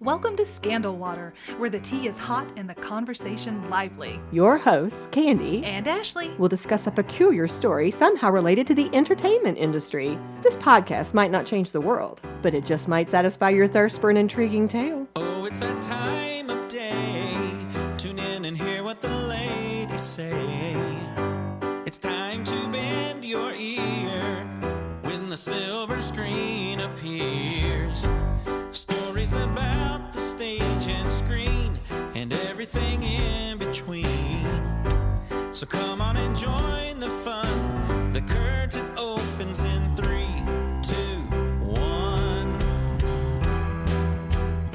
Welcome to Scandal Water, where the tea is hot and the conversation lively. Your hosts, Candy And Ashley will discuss a peculiar story somehow related to the entertainment industry. This podcast might not change the world, but it just might satisfy your thirst for an intriguing tale. Oh, it's that time of day. Tune in and hear what the ladies say. It's time to bend your ear when the silver screen appears. Stories about the stage and screen and everything in between. So come on and join the fun. The curtain opens in 3, 2, 1.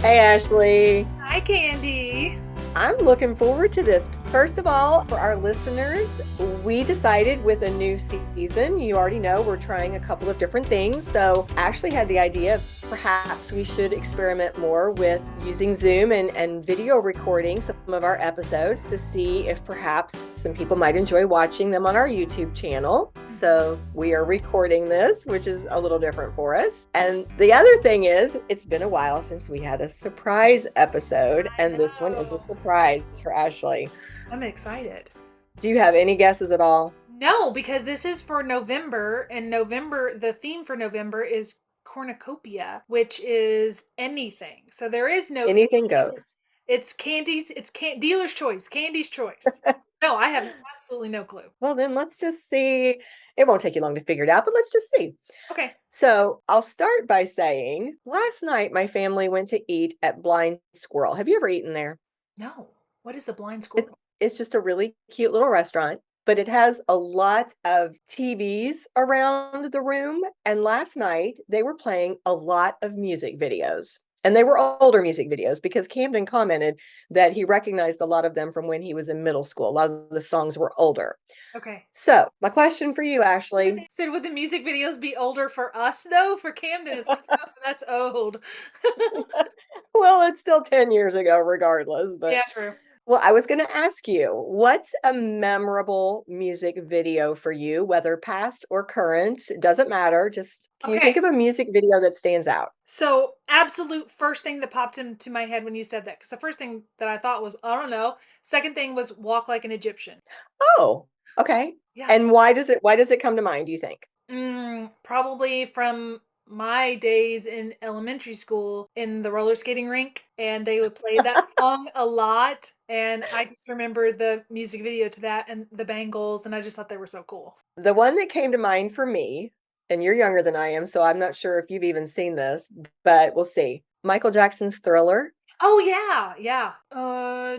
Hey, Ashley. Hi, Candy. I'm looking forward to this. First of all, for our listeners, we decided with a new season, you already know we're trying a couple of different things. So Ashley had the idea of perhaps we should experiment more with using Zoom and video recording some of our episodes to see if perhaps some people might enjoy watching them on our YouTube channel. So we are recording this, which is a little different for us. And the other thing is, it's been a while since we had a surprise episode, and this one is a surprise for Ashley. I'm excited. Do you have any guesses at all? No, because this is for November, and the theme for November is cornucopia, which is anything. So there is no Anything theme. goes. It's dealer's choice, Candy's choice. No, I have absolutely no clue. Well, then let's just see. It won't take you long to figure it out, but let's just see. Okay. So I'll start by saying, last night my family went to eat at Blind Squirrel. Have you ever eaten there? No. What is the blind squirrel? It's just a really cute little restaurant, but it has a lot of TVs around the room. And last night they were playing a lot of music videos. And they were older music videos because Camden commented that he recognized a lot of them from when he was in middle school. A lot of the songs were older. Okay. So my question for you, Ashley. So would the music videos be older for us though? For Camden, it's like, oh, that's old. Well, it's still 10 years ago, regardless. But Yeah, true. well, I was going to ask you, what's a memorable music video for you, whether past or current? It doesn't matter. Just can you think of a music video that stands out? So, absolute first thing that popped into my head when you said that, because the first thing that I thought was, I don't know. Second thing was Walk Like an Egyptian. Oh, okay. Yeah. And why does it come to mind, do you think? Probably from my days in elementary school in the roller skating rink, and they would play that song a lot, and I just remember the music video to that and the Bangles, and I just thought they were so cool. The one that came to mind for me, and you're younger than I am, so I'm not sure if you've even seen this, but we'll see. Michael Jackson's Thriller. Oh yeah.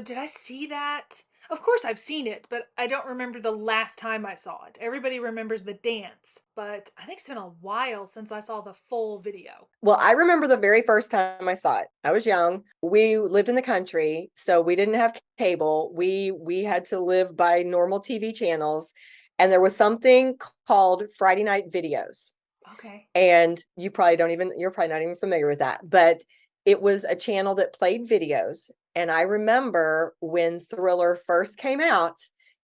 Did I see that? Of course I've seen it, but I don't remember the last time I saw it. Everybody remembers the dance, but I think it's been a while since I saw the full video. Well, I remember the very first time I saw it. I was young. We lived in the country, so we didn't have cable. We had to live by normal TV channels, and there was something called Friday Night Videos. Okay. And you're probably not even familiar with that, but it was a channel that played videos. And I remember when Thriller first came out,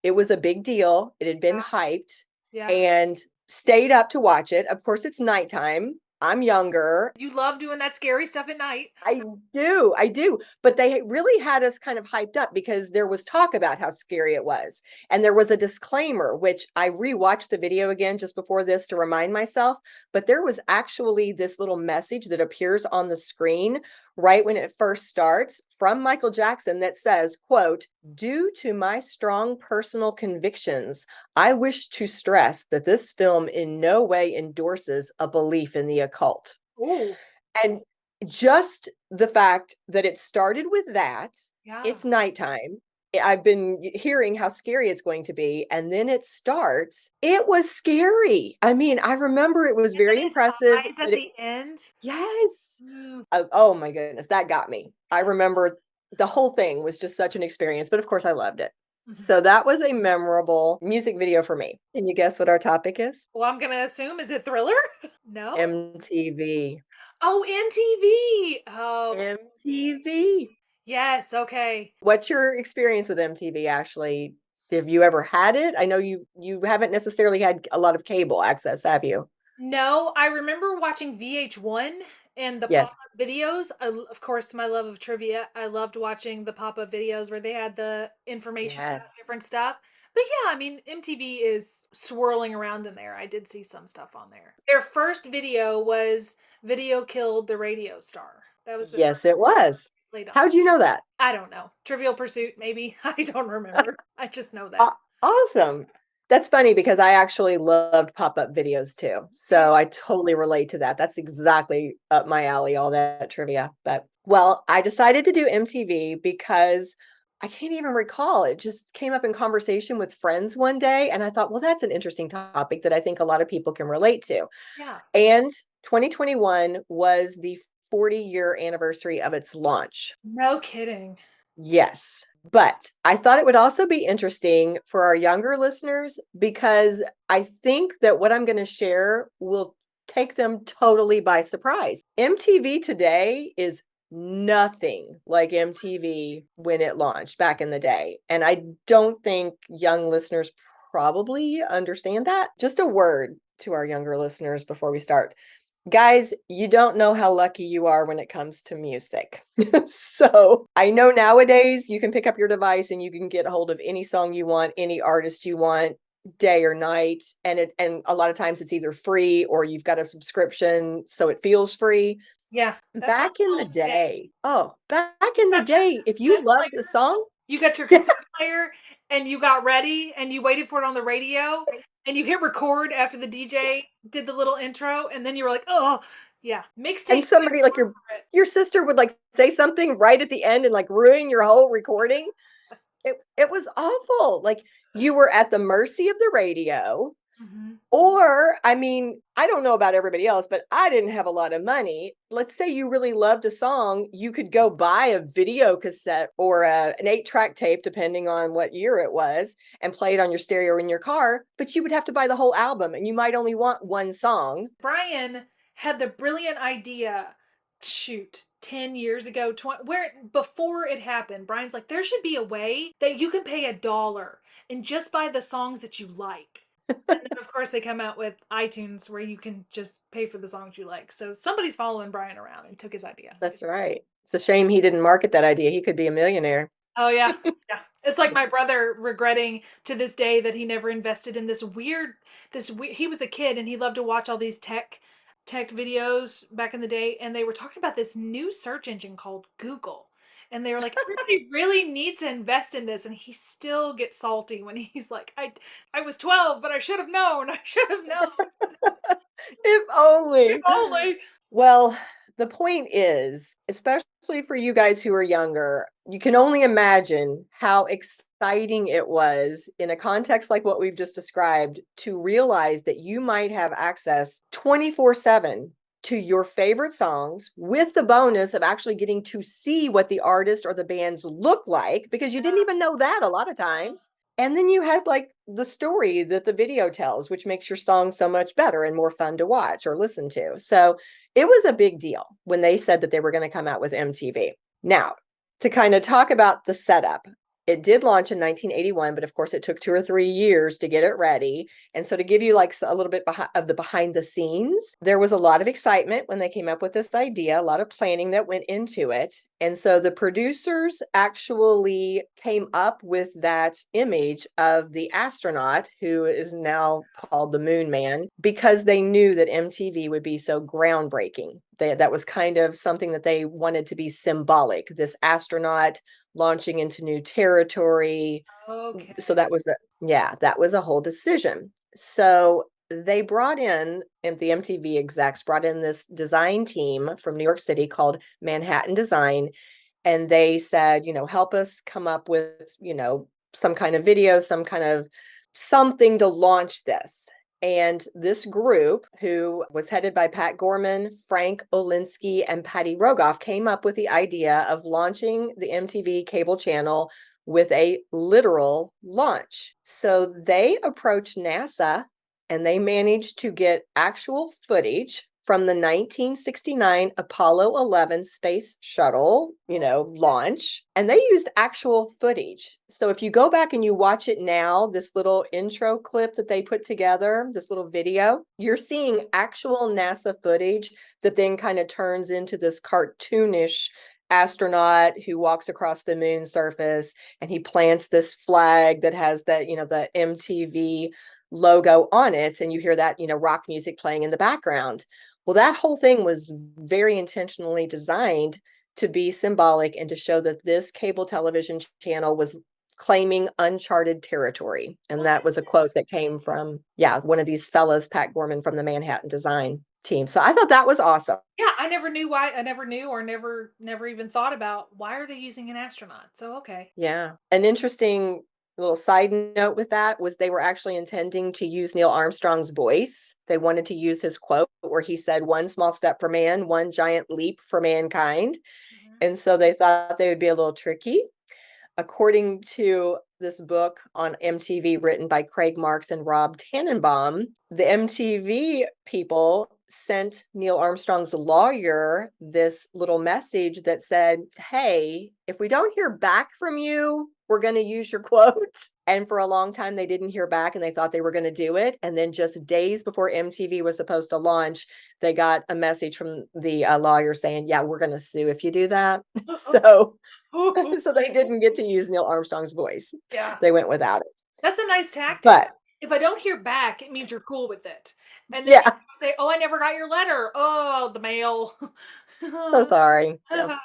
it was a big deal. It had been hyped and stayed up to watch it. Of course, it's nighttime. I'm younger. You love doing that scary stuff at night. I do. But they really had us kind of hyped up because there was talk about how scary it was. And there was a disclaimer, which I rewatched the video again just before this to remind myself. But there was actually this little message that appears on the screen right when it first starts from Michael Jackson that says, quote, "Due to my strong personal convictions, I wish to stress that this film in no way endorses a belief in the occult." Ooh. And just the fact that it started with that, it's nighttime. I've been hearing how scary it's going to be. And then it starts. It was scary. I mean, I remember it was very impressive. At the end? Yes. Oh my goodness. That got me. I remember the whole thing was just such an experience. But of course, I loved it. So that was a memorable music video for me. Can you guess what our topic is? Well, I'm going to assume, is it Thriller? No? MTV. Oh, MTV. Oh. MTV. Yes, okay. What's your experience with MTV, Ashley? Have you ever had it? I know you haven't necessarily had a lot of cable access, have you? No, I remember watching VH1 And the Yes. pop-up videos, of course, my love of trivia. I loved watching the pop-up videos where they had the information about Yes. different stuff. But yeah, I mean, MTV is swirling around in there. I did see some stuff on there. Their first video was Video Killed the Radio Star. That was the Yes, first it was. played on. How'd you know that? I don't know. Trivial Pursuit, maybe. I don't remember. I just know that. Aw- Awesome. That's funny because I actually loved pop-up videos too. Mhm. So I totally relate to that. That's exactly up my alley, all that trivia. But well, I decided to do MTV because I can't even recall. It just came up in conversation with friends one day. And I thought, well, that's an interesting topic that I think a lot of people can relate to. Yeah. And 2021 was the 40-year anniversary of its launch. No kidding. Yes. But I thought it would also be interesting for our younger listeners because I think that what I'm going to share will take them totally by surprise. MTV today is nothing like MTV when it launched back in the day. And I don't think young listeners probably understand that. Just a word to our younger listeners before we start. Guys, you don't know how lucky you are when it comes to music. So I know nowadays you can pick up your device and you can get a hold of any song you want, any artist you want, day or night. And a lot of times it's either free or you've got a subscription, so it feels free. Yeah. That's like Back in the all day. day, back in the Got your day, if you cassette loved a player. song, You got your yeah, cassette player and you got ready and you waited for it on the radio and you hit record after the DJ did the little intro and then you were like, oh yeah, and mixtape somebody like your sister would like say something right at the end and like ruin your whole recording. It was awful. Like you were at the mercy of the radio. hmm Or, I mean, I don't know about everybody else, but I didn't have a lot of money. Let's say you really loved a song, you could go buy a video cassette or an 8-track tape, depending on what year it was, and play it on your stereo in your car, but you would have to buy the whole album and you might only want one song. Brian had the brilliant idea, shoot, 10 years ago, 20, where before it happened, Brian's like, there should be a way that you can pay $1 and just buy the songs that you like. And then, of course, they come out with iTunes where you can just pay for the songs you like. So somebody's following Brian around and took his idea. That's right. It's a shame he didn't market that idea. He could be a millionaire. Oh yeah. Yeah. It's like my brother regretting to this day that he never invested in he was a kid and he loved to watch all these tech videos back in the day and they were talking about this new search engine called Google. And they were like, everybody really needs to invest in this. And he still gets salty when he's like, I was 12, but I should have known. I should have known. If If only. only. Well, the point is, especially for you guys who are younger, you can only imagine how exciting it was in a context like what we've just described to realize that you might have access 24/7 to your favorite songs with the bonus of actually getting to see what the artist or the bands look like because you didn't even know that a lot of times. And then you had like the story that the video tells, which makes your song so much better and more fun to watch or listen to. So it was a big deal when they said that they were going to come out with MTV. Now, to kind of talk about the setup, it did launch in 1981, but of course it took 2 or 3 years to get it ready. And so to give you like a little bit of the behind the scenes, there was a lot of excitement when they came up with this idea, a lot of planning that went into it. And so the producers actually came up with that image of the astronaut who is now called the Moonman because they knew that MTV would be so groundbreaking. That was kind of something that they wanted to be symbolic, this astronaut launching into new territory. Okay. So that was a whole decision. So they brought in, and the MTV execs brought in this design team from New York City called Manhattan Design. And they said, help us come up with, some kind of video, some kind of something to launch this. And this group, who was headed by Pat Gorman, Frank Olinsky, and Patty Rogoff, came up with the idea of launching the MTV cable channel with a literal launch. So they approached NASA and they managed to get actual footage from the 1969 Apollo 11 space shuttle, launch, and they used actual footage. So if you go back and you watch it now, this little intro clip that they put together, this little video, you're seeing actual NASA footage that then kind of turns into this cartoonish astronaut who walks across the moon surface, and he plants this flag that has the MTV logo on it, and you hear that rock music playing in the background. Well, that whole thing was very intentionally designed to be symbolic and to show that this cable television channel was claiming uncharted territory. And that was a quote that came from one of these fellas, Pat Gorman, from the Manhattan Design team. So I thought that was awesome. Yeah, I never knew why. I never knew or never even thought about why are they using an astronaut. So okay. Yeah. An interesting little side note with that was they were actually intending to use Neil Armstrong's voice. They wanted to use his quote where he said, "One small step for man, one giant leap for mankind." Mm-hmm. And so they thought they would be a little tricky. According to this book on MTV written by Craig Marks and Rob Tannenbaum, the MTV people sent Neil Armstrong's lawyer this little message that said, "Hey, if we don't hear back from you, we're going to use your quote." And for a long time, they didn't hear back and they thought they were going to do it. And then just days before MTV was supposed to launch, they got a message from the lawyer saying, "Yeah, we're going to sue if you do that." So they didn't get to use Neil Armstrong's voice. Yeah. They went without it. That's a nice tactic. But if I don't hear back, it means you're cool with it. And then yeah, you say, "Oh, I never got your letter. Oh, the mail." so sorry. Yeah.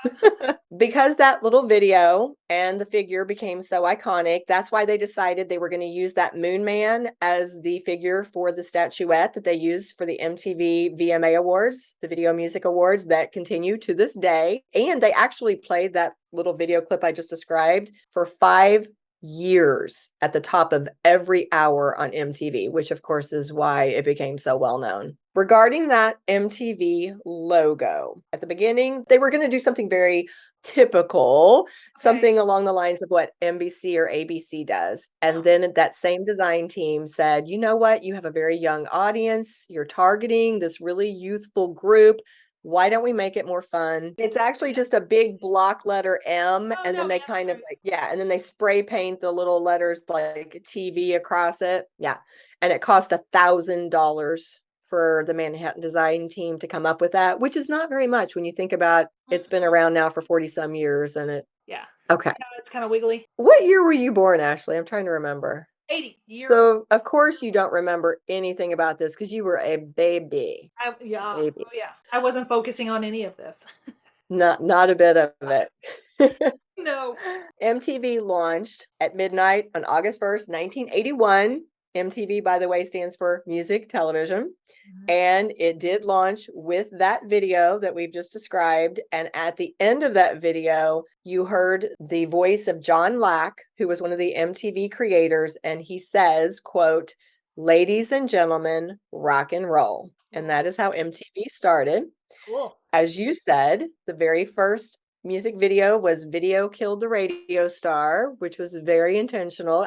Because that little video and the figure became so iconic, that's why they decided they were going to use that Moonman as the figure for the statuette that they used for the MTV VMA Awards, the Video Music Awards that continue to this day. And they actually played that little video clip I just described for 5 years at the top of every hour on MTV, which of course is why it became so well known. Regarding that MTV logo, at the beginning, they were going to do something very typical, something along the lines of what NBC or ABC does. And then that same design team said, "You know what? You have a very young audience. You're targeting this really youthful group. Why don't we make it more fun?" It's actually just a big block letter M, and then they kind of and then they spray paint the little letters like TV across it. Yeah. And it cost $1,000 for the Manhattan Design team to come up with that, which is not very much when you think about it's been around now for 40 some years. And okay. It's kind of wiggly. What year were you born, Ashley? I'm trying to remember. 80 years. So of course you don't remember anything about this because you were a baby. Baby. Oh, yeah. I wasn't focusing on any of this. Not a bit of it. No. MTV launched at midnight on August 1st, 1981. MTV, by the way, stands for Music Television. Mm-hmm. And it did launch with that video that we've just described. And at the end of that video, you heard the voice of John Lack, who was one of the MTV creators. And he says, quote, "Ladies and gentlemen, rock and roll." And that is how MTV started. Cool. As you said, the very first music video was "Video Killed the Radio Star," which was very intentional.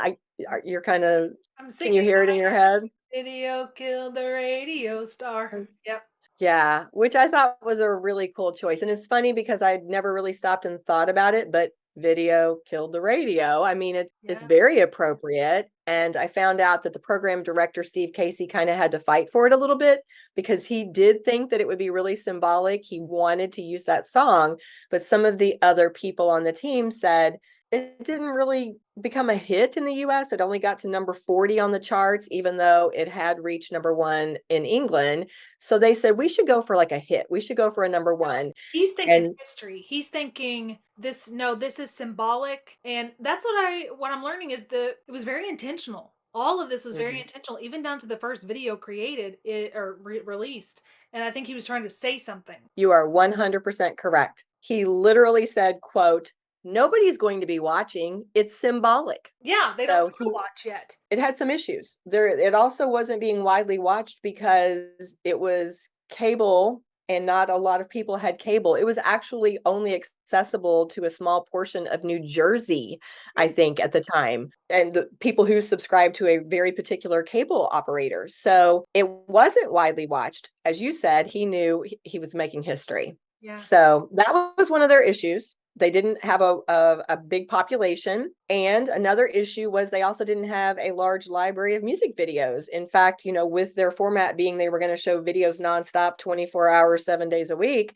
You're kind of, can you hear it in your head? Video killed the radio star. Yep. Yeah, which I thought was a really cool choice. And it's funny because I'd never really stopped and thought about it, but video killed the radio. I mean, it's very appropriate. And I found out that the program director, Steve Casey, kind of had to fight for it a little bit because he did think that it would be really symbolic. He wanted to use that song, but some of the other people on the team said it didn't really become a hit in the US. It only got to number 40 on the charts, even though it had reached number 1 in England. So they said, we should go for like a hit. We should go for a number 1. He's thinking history. He's thinking this is symbolic. And that's what I'm learning is it was very intentional. All of this was very intentional, even down to the first video created released. And I think he was trying to say something. You are 100% correct. He literally said, quote, "Nobody's going to be watching. It's symbolic." Yeah, they don't watch yet. It had some issues. It also wasn't being widely watched because it was cable and not a lot of people had cable. It was actually only accessible to a small portion of New Jersey, I think, at the time, and the people who subscribed to a very particular cable operator. So it wasn't widely watched. As you said, he knew he was making history. Yeah. So that was one of their issues. They didn't have a big population. And another issue was they also didn't have a large library of music videos. In fact, with their format being they were going to show videos nonstop, 24 hours, 7 days a week,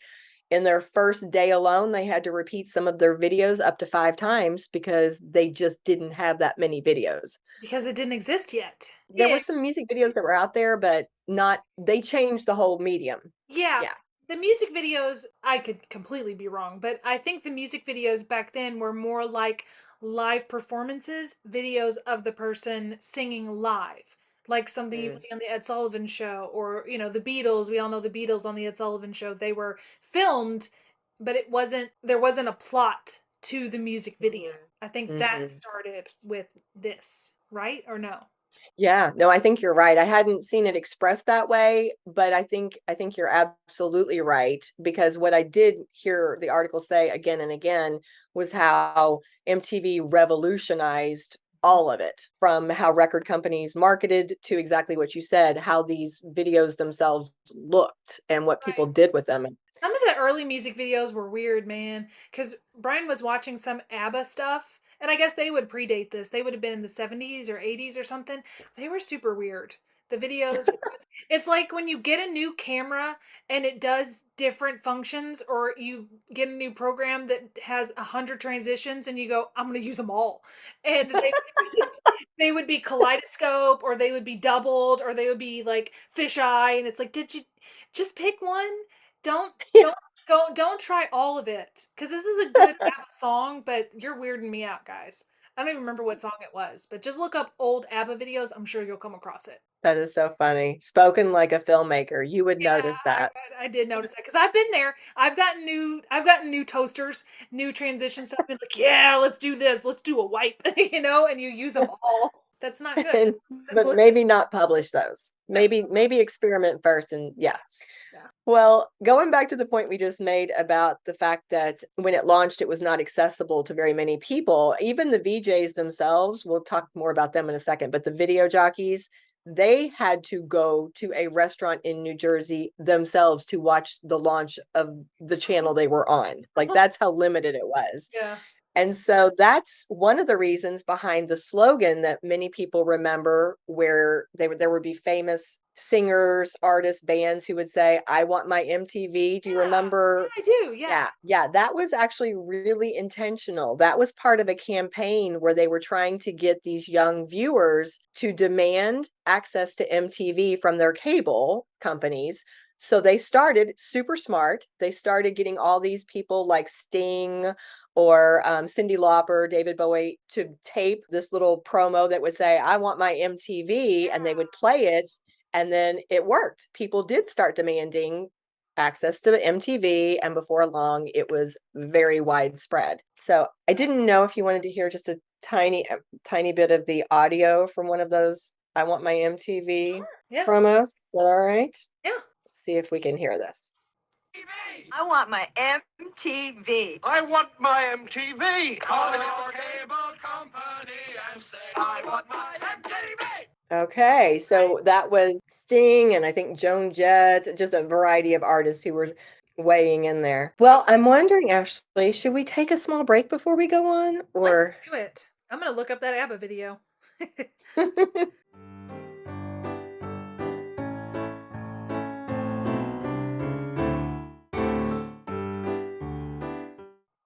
in their first day alone, they had to repeat some of their videos up to 5 times because they just didn't have that many videos. Because it didn't exist yet. There Yeah. were some music videos that were out there, but they changed the whole medium. Yeah. Yeah. The music videos, I could completely be wrong, but I think the music videos back then were more like live performances, videos of the person singing live. Like something you would Mm, see on the Ed Sullivan Show, or, the Beatles. We all know the Beatles on the Ed Sullivan Show. They were filmed, but there wasn't a plot to the music video. I think that mhm. started with this, right? Or no? Yeah, no, I think you're right. I hadn't seen it expressed that way, but I think you're absolutely right, because what I did hear the article say again and again was how MTV revolutionized all of it, from how record companies marketed to exactly what you said, how these videos themselves looked and what people Right. did with them. Some of the early music videos were weird, man. Because Brian was watching some ABBA stuff, and I guess they would predate this. They would have been in the 70s or 80s or something. They were super weird. The videos, it's like when you get a new camera and it does different functions, or you get a new program that has 100 transitions and you go, I'm going to use them all. And they would be kaleidoscope, or they would be doubled, or they would be like fisheye. And it's like, did you just pick one? Don't Yeah, don't try all of it, because this is a good ABBA song, but you're weirding me out, guys. I don't even remember what song it was, but just look up old ABBA videos. I'm sure you'll come across it. that is so funny. Spoken like a filmmaker, you would Yeah, notice that. I did notice that because I've been there. I've gotten new toasters, new transition stuff, and like, yeah, let's do this. Let's do a wipe, and you use them all. That's not good. And but Simplistic. maybe not publish those. No. Maybe experiment first, and yeah. Yeah. Well, going back to the point we just made about the fact that when it launched, it was not accessible to very many people. Even the VJs themselves, we'll talk more about them in a second, but the video jockeys, they had to go to a restaurant in New Jersey themselves to watch the launch of the channel they were on. Like, that's how limited it was. Yeah. And so that's one of the reasons behind the slogan that many people remember, where there would be famous singers, artists, bands who would say, I want my MTV. Do you Yeah. remember? I do. Yeah. Yeah, that was actually really intentional. That was part of a campaign where they were trying to get these young viewers to demand access to MTV from their cable companies. So they started super smart. They started getting all these people like Sting or Cyndi Lauper, David Bowie, to tape this little promo that would say, I want my MTV, and they would play it. And then it worked. People did start demanding access to MTV, and before long, it was very widespread. So I didn't know if you wanted to hear just a tiny bit of the audio from one of those I Want My MTV Yeah. promos. Is that all right? Yeah. Let's see if we can hear this. I want my MTV. I want my MTV. Call your cable company and say, I want my MTV. Okay, so that was Sting and I think Joan Jett, just a variety of artists who were weighing in there. Well, I'm wondering, Ashley, should we take a small break before we go on, or? Let's do it. I'm gonna look up that ABBA video.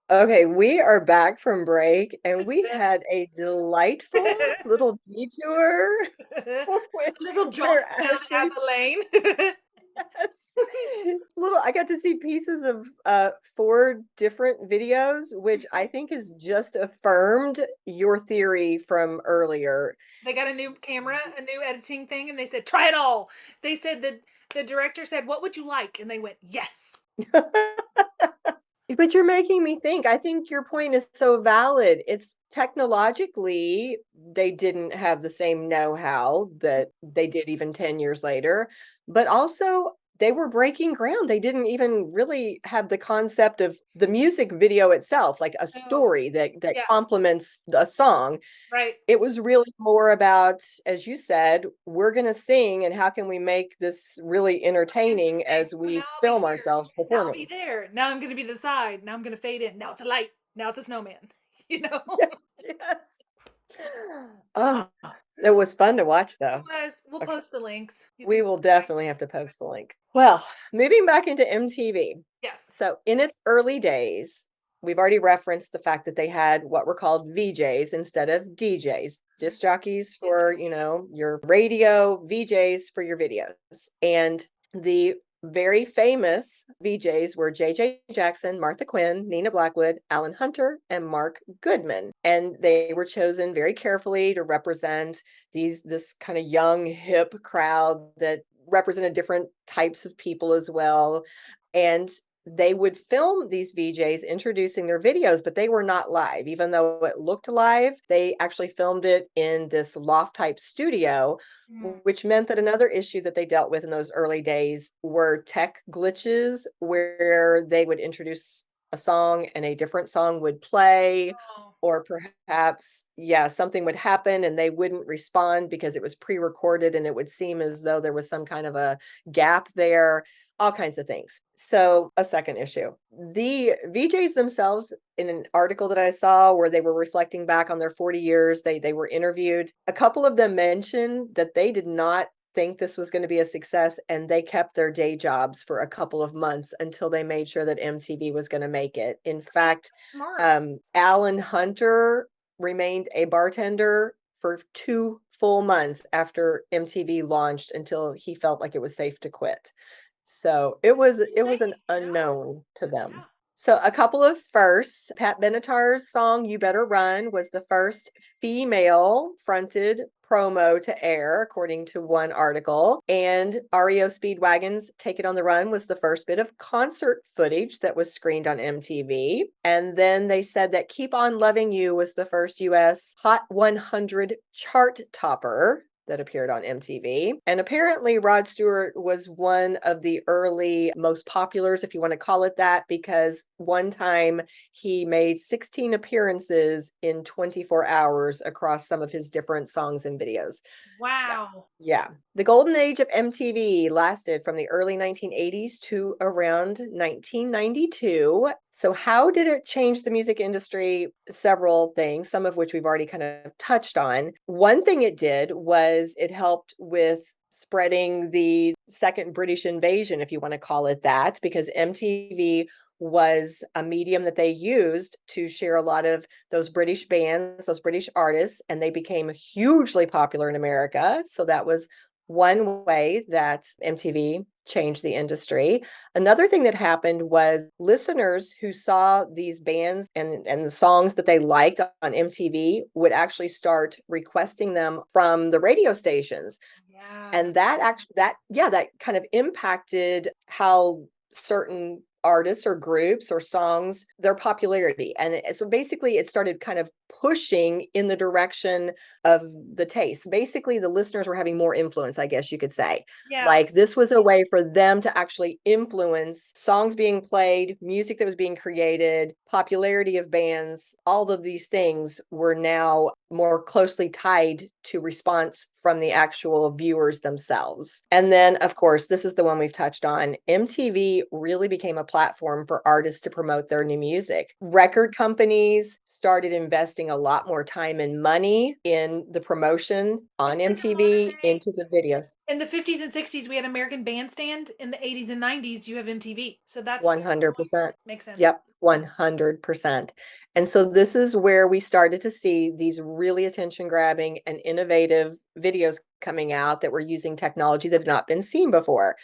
Okay, we are back from break and we had a delightful little detour where, Little jaunt where down Ashley, ABBA lane. I got to see pieces of 4 different videos, which I think has just affirmed your theory from earlier. They got a new camera, a new editing thing, and they said, try it all. They said that the director said, what would you like? And they went, yes. But you're making me think. I think your point is so valid. It's technologically, they didn't have the same know-how that they did even 10 years later, but also they were breaking ground. They didn't even really have the concept of the music video itself, like a Oh, story that yeah, complements a song. right. It was really more about, as you said, we're going to sing and how can we make this really entertaining Interesting. as So now we I'll be film here. ourselves Now I'll be performing. there. Now I'm gonna be the side. Now I'm gonna fade in. Now it's a light. Now it's a snowman. You know? Yes. Oh, it was fun to watch It though. was. We'll Okay. post the links. You We can will definitely have to post the link. Well, moving back into MTV. yes. So, in its early days, we've already referenced the fact that they had what were called VJs instead of DJs, disc jockeys for, your radio, VJs for your videos. And the very famous VJs were JJ Jackson, Martha Quinn, Nina Blackwood, Alan Hunter, and Mark Goodman. And they were chosen very carefully to represent this kind of young, hip crowd that represented different types of people as well. And they would film these VJs introducing their videos, but they were not live. Even though it looked live, they actually filmed it in this loft type studio, Mm. which meant that another issue that they dealt with in those early days were tech glitches where they would introduce a song and a different song would play, Oh, or perhaps, yeah, something would happen and they wouldn't respond because it was pre-recorded and it would seem as though there was some kind of a gap there, all kinds of things. So, a second issue. The VJs themselves, in an article that I saw where they were reflecting back on their 40 years, they were interviewed. A couple of them mentioned that they did not think this was going to be a success and they kept their day jobs for a couple of months until they made sure that MTV was going to make it. In fact, smart. Alan Hunter remained a bartender for 2 full months after MTV launched until he felt like it was safe to quit. So it was an Insane, unknown to Yeah. them. So a couple of firsts. Pat Benatar's song "You Better Run" was the first female fronted promo to air, according to one article. And REO Speedwagon's "Take It on the Run" was the first bit of concert footage that was screened on MTV. And then they said that "Keep On Loving You" was the first US Hot 100 chart topper that appeared on MTV. And apparently, Rod Stewart was one of the early most populars, if you want to call it that, because one time he made 16 appearances in 24 hours across some of his different songs and videos. Yeah. Wow. Yeah. The golden age of MTV lasted from the early 1980s to around 1992. So, how did it change the music industry? Several things, some of which we've already kind of touched on. One thing it did was it helped with spreading the second British invasion, if you want to call it that, because MTV was a medium that they used to share a lot of those British bands, those British artists, and they became hugely popular in America. So that was one way that MTV changed the industry. Another thing that happened was listeners who saw these bands and the songs that they liked on MTV would actually start requesting them from the radio stations. Yeah. And that kind of impacted how certain artists or groups or songs, their popularity. And so basically it started kind of pushing in the direction of the taste. Basically the listeners were having more influence, I guess you could say. Yeah. Like this was a way for them to actually influence songs being played, music that was being created, popularity of bands. All of these things were now more closely tied to response from the actual viewers themselves. And then, of course, this is the one we've touched on. MTV really became a platform for artists to promote their new music. Record companies started investing a lot more time and money in the promotion on It's like a modern MTV day. into the videos. In the 50s and 60s, we had American Bandstand. In the 80s and 90s, you have MTV. So that's where you're going. 100%. Makes sense. Yep, 100%. And so this is where we started to see these really attention grabbing and innovative videos coming out that were using technology that had not been seen before.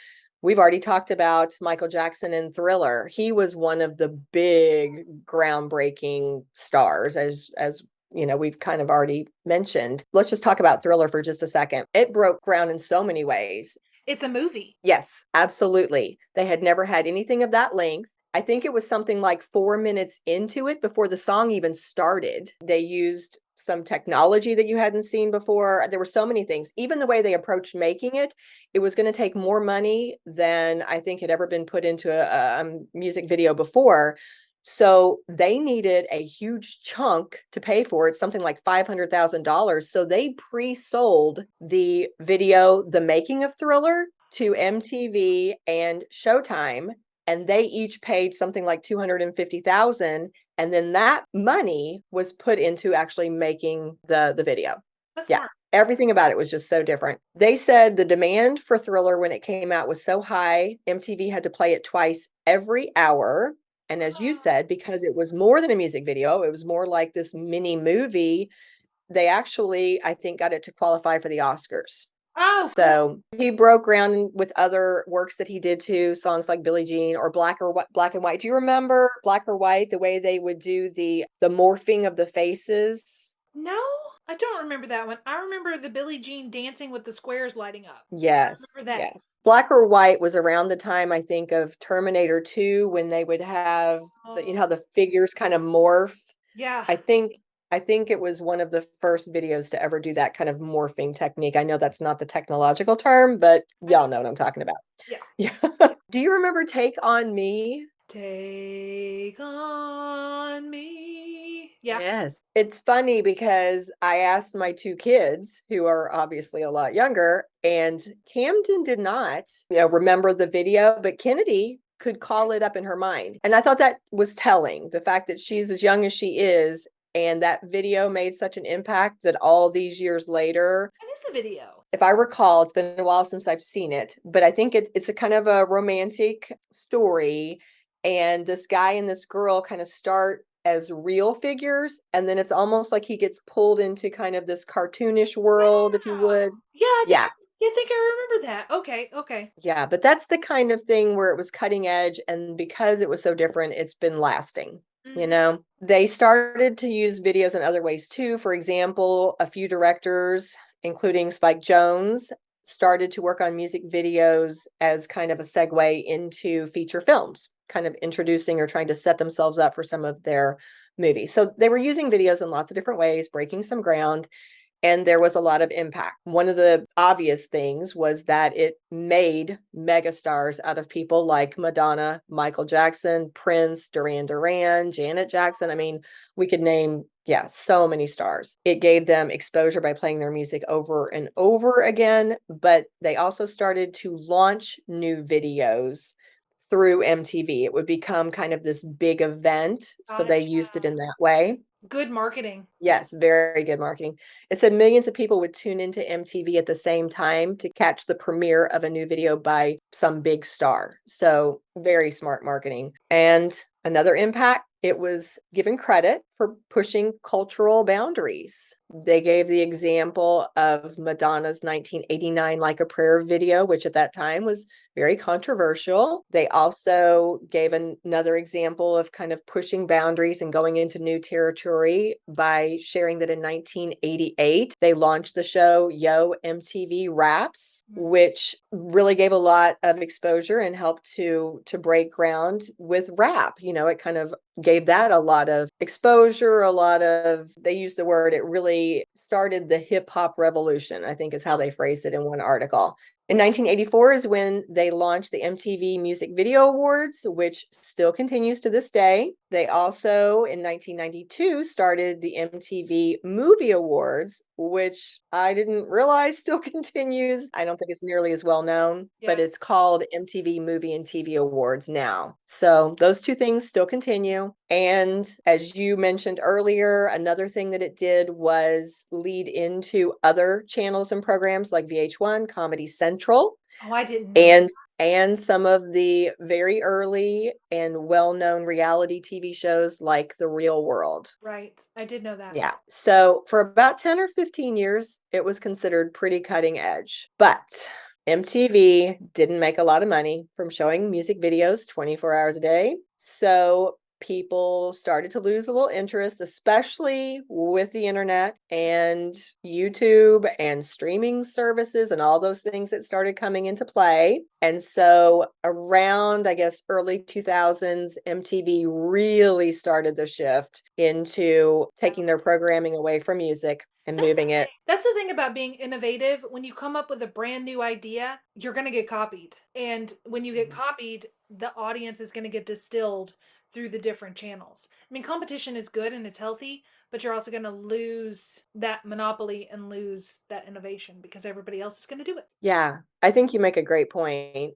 We've already talked about Michael Jackson and Thriller. He was one of the big groundbreaking stars, as we've kind of already mentioned. Let's just talk about Thriller for just a second. It broke ground in so many ways. It's a movie. Yes, absolutely. They had never had anything of that length. I think it was something like 4 minutes into it before the song even started. They used some technology that you hadn't seen before. There were so many things. Even the way they approached making it, it was going to take more money than I think had ever been put into a music video before. So they needed a huge chunk to pay for it, something like $500,000. So they pre-sold the video, the making of Thriller, to MTV and Showtime, and they each paid something like $250,000. And then that money was put into actually making the video. That's Yeah. smart. Everything about it was just so different. They said the demand for Thriller when it came out was so high, MTV had to play it twice every hour. And as you said, because it was more than a music video, it was more like this mini movie, they actually, I think, got it to qualify for the Oscars. Oh, cool. So he broke ground with other works that he did too, songs like Billie Jean or Black and White. Do you remember Black or White, the way they would do the morphing of the faces? No, I don't remember that one. I remember the Billie Jean dancing with the squares lighting up. Yes, I remember that. yes. Black or White was around the time, I think, of Terminator 2, when they would have you know how the figures kind of morph. Yeah. I think it was one of the first videos to ever do that kind of morphing technique. I know that's not the technological term, but y'all know what I'm talking about. Yeah. Yeah. Do you remember Take on Me? Take on me. Yeah. Yes. It's funny because I asked my two kids, who are obviously a lot younger, and Camden did not, remember the video, but Kennedy could call it up in her mind. And I thought that was telling, the fact that she's as young as she is, and that video made such an impact that all these years later, What is the video? if I recall, it's been a while since I've seen it, but I think it's a kind of a romantic story. And this guy and this girl kind of start as real figures, and then it's almost like he gets pulled into kind of this cartoonish world, if you would. Yeah, Yeah. I think I remember that. Okay, okay. Yeah, but that's the kind of thing where it was cutting edge, and because it was so different, it's been lasting. They started to use videos in other ways too. For example, a few directors, including Spike Jonze, started to work on music videos as kind of a segue into feature films, kind of introducing or trying to set themselves up for some of their movies. So they were using videos in lots of different ways, breaking some ground. And there was a lot of impact. One of the obvious things was that it made megastars out of people like Madonna, Michael Jackson, Prince, Duran Duran, Janet Jackson. I mean, we could name, so many stars. It gave them exposure by playing their music over and over again, but they also started to launch new videos through MTV. It would become kind of this big event. So they used it in that way. Good marketing. Yes, very good marketing. It said millions of people would tune into MTV at the same time to catch the premiere of a new video by some big star. So very smart marketing. And another impact, it was given credit for pushing cultural boundaries. They gave the example of Madonna's 1989 Like a Prayer video, which at that time was very controversial. They also gave another example of kind of pushing boundaries and going into new territory by sharing that in 1988, they launched the show Yo MTV Raps, which really gave a lot of exposure and helped to break ground with rap. It kind of gave that a lot of exposure, they used the word, it really started the hip hop revolution, I think is how they phrased it in one article. In 1984 is when they launched the MTV Music Video Awards, which still continues to this day. They also, in 1992, started the MTV Movie Awards, which I didn't realize still continues. I don't think it's nearly as well known, but it's called MTV Movie and TV Awards now. So those two things still continue. And as you mentioned earlier, another thing that it did was lead into other channels and programs like VH1, Comedy Central. Oh, I didn't know. And some of the very early and well-known reality TV shows like The Real World. Right. I did know that. Yeah. So for about 10 or 15 years, it was considered pretty cutting edge. But MTV didn't make a lot of money from showing music videos 24 hours a day. So people started to lose a little interest, especially with the internet and YouTube and streaming services and all those things that started coming into play. And so around, I guess, early 2000s, MTV really started the shift into taking their programming away from music and moving it. That's the thing about being innovative. When you come up with a brand new idea, you're going to get copied. And when you get copied, the audience is going to get distilled through the different channels. I mean, competition is good and it's healthy, but you're also going to lose that monopoly and lose that innovation because everybody else is going to do it. Yeah, I think you make a great point.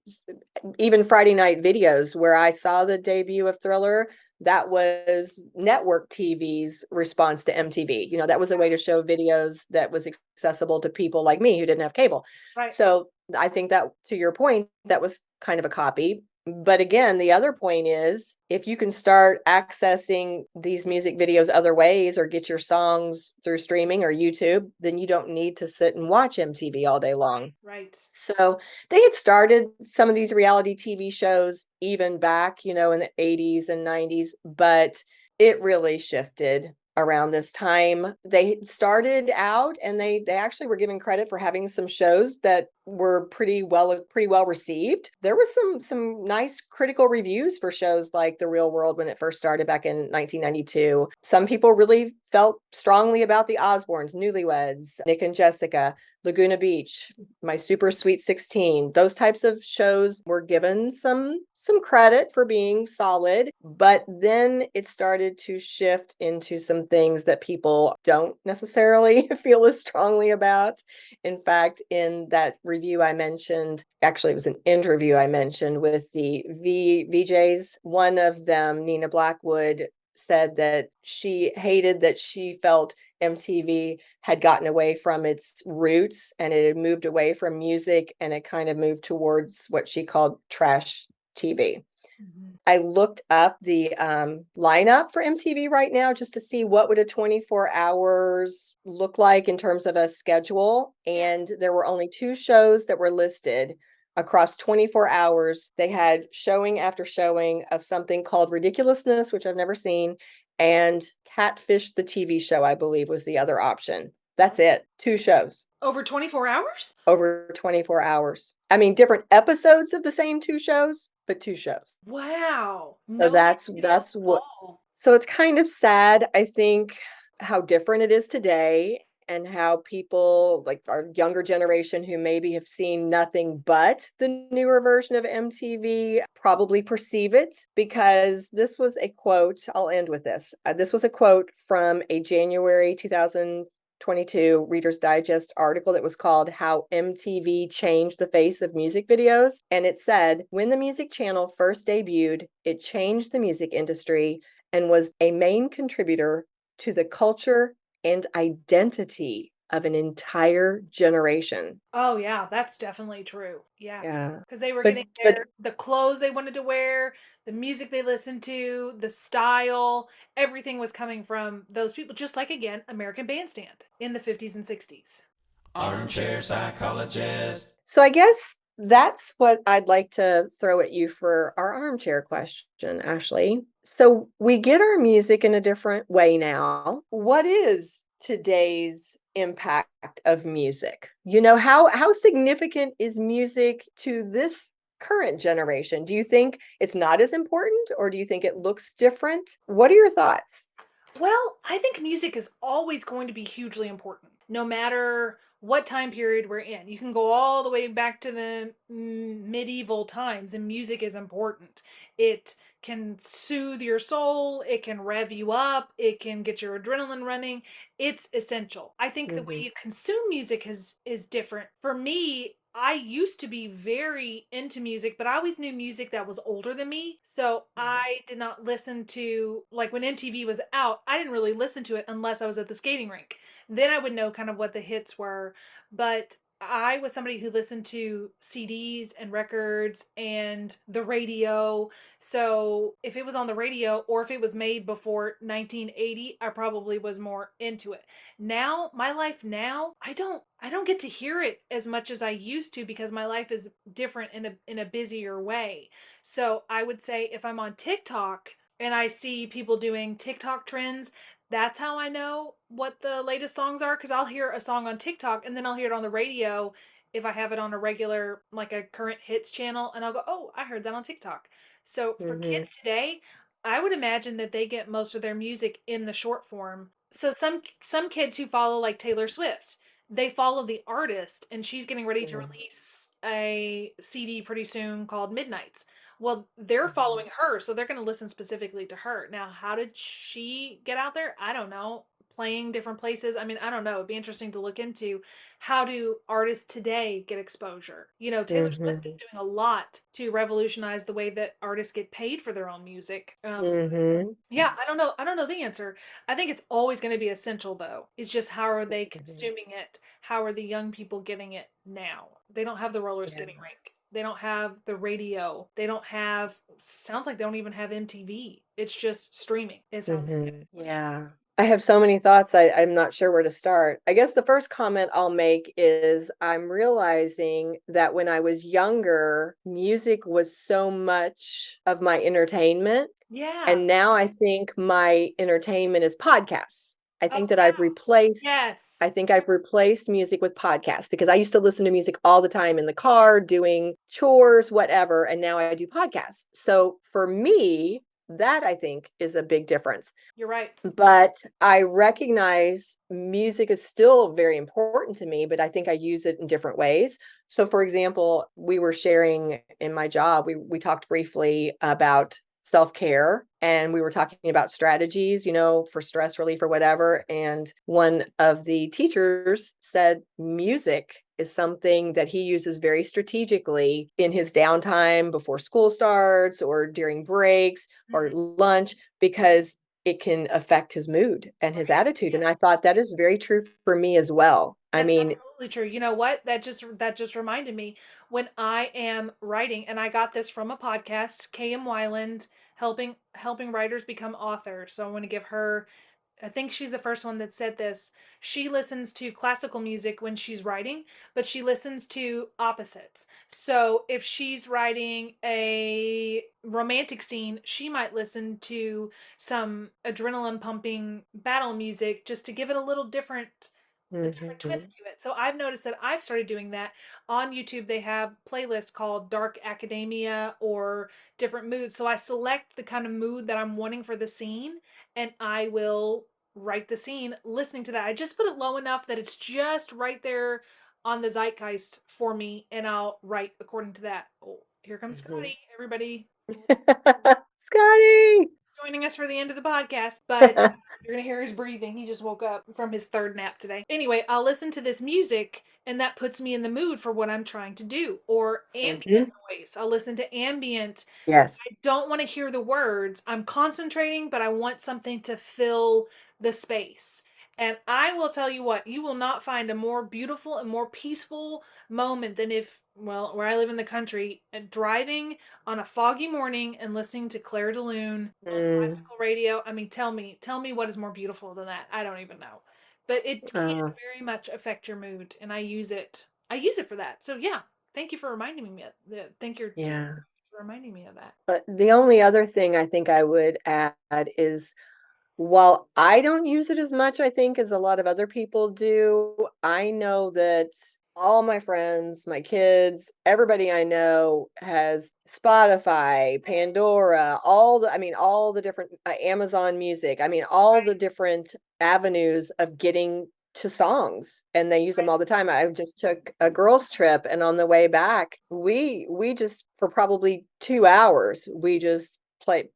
Even Friday night videos, where I saw the debut of Thriller, that was network TV's response to MTV. You know, that was a way to show videos that was accessible to people like me who didn't have cable. Right. So I think that, to your point, that was kind of a copy. But again, the other point is if you can start accessing these music videos other ways or get your songs through streaming or YouTube, then you don't need to sit and watch MTV all day long. Right. So they had started some of these reality TV shows even back, in the 80s and 90s, but it really shifted around this time. They started out and they actually were given credit for having some shows that were pretty well received. There was some nice critical reviews for shows like The Real World when it first started back in 1992. Some people really felt strongly about the Osbournes, Newlyweds, Nick and Jessica, Laguna Beach, My Super Sweet 16. Those types of shows were given some credit for being solid, but then it started to shift into some things that people don't necessarily feel as strongly about. In fact, in that review I mentioned, actually it was an interview I mentioned with the VJs, one of them, Nina Blackwood, said that she hated that she felt MTV had gotten away from its roots and it had moved away from music and it kind of moved towards what she called trash TV. I looked up the lineup for MTV right now just to see what would a 24 hours look like in terms of a schedule. And there were only 2 shows that were listed across 24 hours. They had showing after showing of something called Ridiculousness, which I've never seen, and Catfish, the TV show, I believe was the other option. That's it. 2 shows. Over 24 hours? Over 24 hours. I mean, different episodes of the same 2 shows, but 2 shows. Wow. So No that's idea what. at all. So it's kind of sad, I think, how different it is today and how people like our younger generation who maybe have seen nothing but the newer version of MTV probably perceive it, because this was a quote. I'll end with this. This was a quote from a January 2022 Reader's Digest article that was called How MTV Changed the Face of Music Videos. And it said, when the music channel first debuted, it changed the music industry and was a main contributor to the culture and identity of an entire generation. Oh yeah, that's definitely true. Yeah. Yeah. Because they were But getting but the clothes they wanted to wear, the music they listened to, the style, everything was coming from those people, just like again, American Bandstand in the 50s and 60s. Armchair psychologist. so I guess that's what I'd like to throw at you for our armchair question, Ashley. So we get our music in a different way now. What is today's impact of music? How significant is music to this current generation? Do you think it's not as important, or do you think it looks different? What are your thoughts? Well, I think music is always going to be hugely important, no matter what time period we're in. You can go all the way back to the medieval times, and music is important. It can soothe your soul, it can rev you up, it can get your adrenaline running. It's essential. I think the way Mhm. you consume music is different. For me, I used to be very into music, but I always knew music that was older than me. So I did not listen to, like when MTV was out, I didn't really listen to it unless I was at the skating rink. Then I would know kind of what the hits were. But I was somebody who listened to CDs and records and the radio. So if it was on the radio or if it was made before 1980, I probably was more into it. Now, my life now, I don't get to hear it as much as I used to because my life is different in a busier way. So I would say if I'm on TikTok, and I see people doing TikTok trends, that's how I know what the latest songs are, because I'll hear a song on TikTok and then I'll hear it on the radio if I have it on a regular, like a current hits channel, and I'll go, oh, I heard that on TikTok. So for Mm-hmm. kids today, I would imagine that they get most of their music in the short form. So some kids who follow like Taylor Swift, they follow the artist, and she's getting ready to release a CD pretty soon called Midnights. Well, they're Mm-hmm. following her, so they're going to listen specifically to her. Now, how did she get out there? I don't know. Playing different places. I mean, I don't know. It'd be interesting to look into how do artists today get exposure. You know, Taylor Swift is Mm-hmm. doing a lot to revolutionize the way that artists get paid for their own music. Mm-hmm. Yeah, I don't know. I don't know the answer. I think it's always going to be essential, though. It's just how are they Mm-hmm. consuming it? How are the young people getting it now? They don't have the roller Yeah. skating rink. They don't have the radio. They don't have, sounds like they don't even have MTV. It's just streaming, is how they get Mm-hmm. it. Yeah. I have so many thoughts. I'm not sure where to start. I guess the first comment I'll make is I'm realizing that when I was younger, music was so much of my entertainment. Yeah. And now I think my entertainment is podcasts. I Oh, think that wow. Yes. I think I've replaced music with podcasts because I used to listen to music all the time in the car, doing chores, whatever. And now I do podcasts. So for me, that I think is a big difference. You're right. But I recognize music is still very important to me, but I think I use it in different ways. So, for example, we were sharing in my job, we talked briefly about self-care, and we were talking about strategies, for stress relief or whatever. And one of the teachers said music is something that he uses very strategically in his downtime before school starts or during breaks or Mhm. lunch, because it can affect his mood and his Right. attitude. And I thought that is very true for me as well. I That's mean, absolutely true. You know what? That just reminded me when I am writing, and I got this from a podcast, KM Wyland, helping writers become authors. So I want to give her, I think she's the first one that said this. She listens to classical music when she's writing, but she listens to opposites. So if she's writing a romantic scene, she might listen to some adrenaline pumping battle music just to give it a different mhm, twist to it. So I've noticed that I've started doing that. On YouTube they have playlists called Dark Academia or different moods. So I select the kind of mood that I'm wanting for the scene, and I will write the scene listening to that. I just put it low enough that it's just right there on the zeitgeist for me, and I'll write according to that. Oh, here comes mhm. Scotty, everybody Scotty. joining us for the end of the podcast, but you're going to hear his breathing. He just woke up from his third nap today. Anyway, I'll listen to this music and that puts me in the mood for what I'm trying to do. Or ambient Mhm. noise. I'll listen to ambient. Yes. I don't want to hear the words. I'm concentrating, but I want something to fill the space. And I will tell you what, you will not find a more beautiful and more peaceful moment than if, well, where I live in the country, driving on a foggy morning and listening to Claire de Lune on Mm, classical radio. I mean, tell me what is more beautiful than that. I don't even know. But it can uh, very much affect your mood, and I use it. I use it for that. So yeah, thank you for reminding me. Thank you yeah. for reminding me of that. But the only other thing I think I would add is, while I don't use it as much, I think, as a lot of other people do, I know that all my friends, my kids, everybody I know has Spotify, Pandora, all the different Amazon Music. I mean, all the different avenues of getting to songs, and they use them Right. all the time. I just took a girls' trip, and on the way back, we just, for probably 2 hours, we just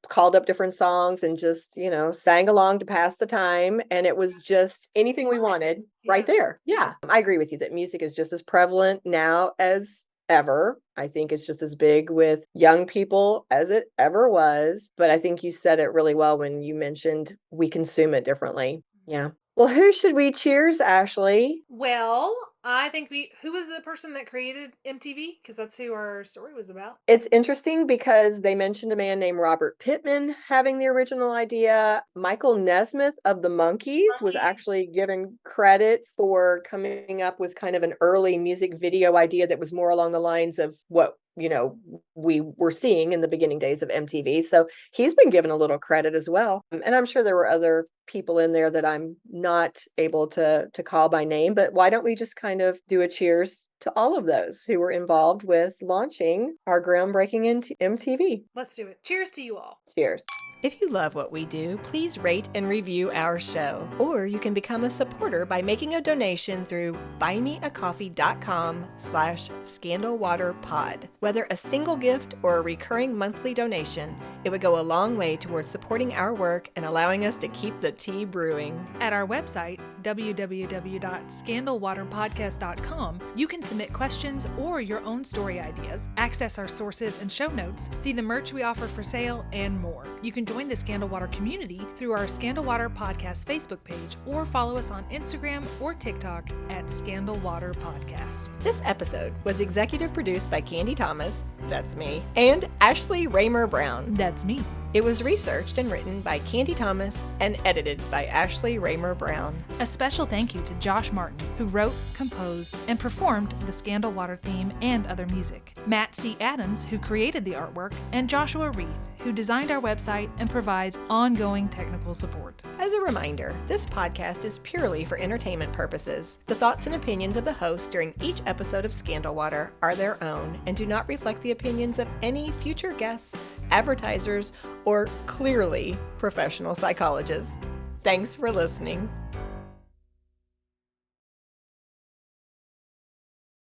called up different songs and just, sang along to pass the time. And it was just anything we wanted Yeah. right there. Yeah. I agree with you that music is just as prevalent now as ever. I think it's just as big with young people as it ever was. But I think you said it really well when you mentioned we consume it differently. Yeah. Well, who should we cheers, Ashley? Well, I think who was the person that created MTV? Because that's who our story was about. It's interesting because they mentioned a man named Robert Pittman having the original idea. Michael Nesmith of the Monkees was Monkeys. actually given credit for coming up with kind of an early music video idea that was more along the lines of what we were seeing in the beginning days of MTV. So he's been given a little credit as well. And I'm sure there were other people in there that I'm not able to call by name, but why don't we just kind of do a cheers to all of those who were involved with launching our groundbreaking MTV. Let's do it. Cheers to you all. Cheers. If you love what we do, please rate and review our show. Or you can become a supporter by making a donation through buymeacoffee.com/scandalwaterpod. Whether a single gift or a recurring monthly donation, it would go a long way towards supporting our work and allowing us to keep the tea brewing. At our website, www.scandalwaterpodcast.com, you can submit questions or your own story ideas, access our sources and show notes, see the merch we offer for sale, and more. You can join the Scandal Water community through our Scandal Water Podcast Facebook page or follow us on Instagram or TikTok at Scandal Water Podcast. This episode was executive produced by Candy Thomas, that's me, and Ashley Raymer Brown, That's me. It was researched and written by Candy Thomas and edited by Ashley Raymer Brown. A special thank you to Josh Martin, who wrote, composed, and performed the Scandal Water theme and other music. Matt C. Adams, who created the artwork, and Joshua Reith, who designed our website and provides ongoing technical support. As a reminder, this podcast is purely for entertainment purposes. The thoughts and opinions of the host during each episode of Scandal Water are their own and do not reflect the opinions of any future guests, advertisers, or clearly professional psychologists. Thanks for listening.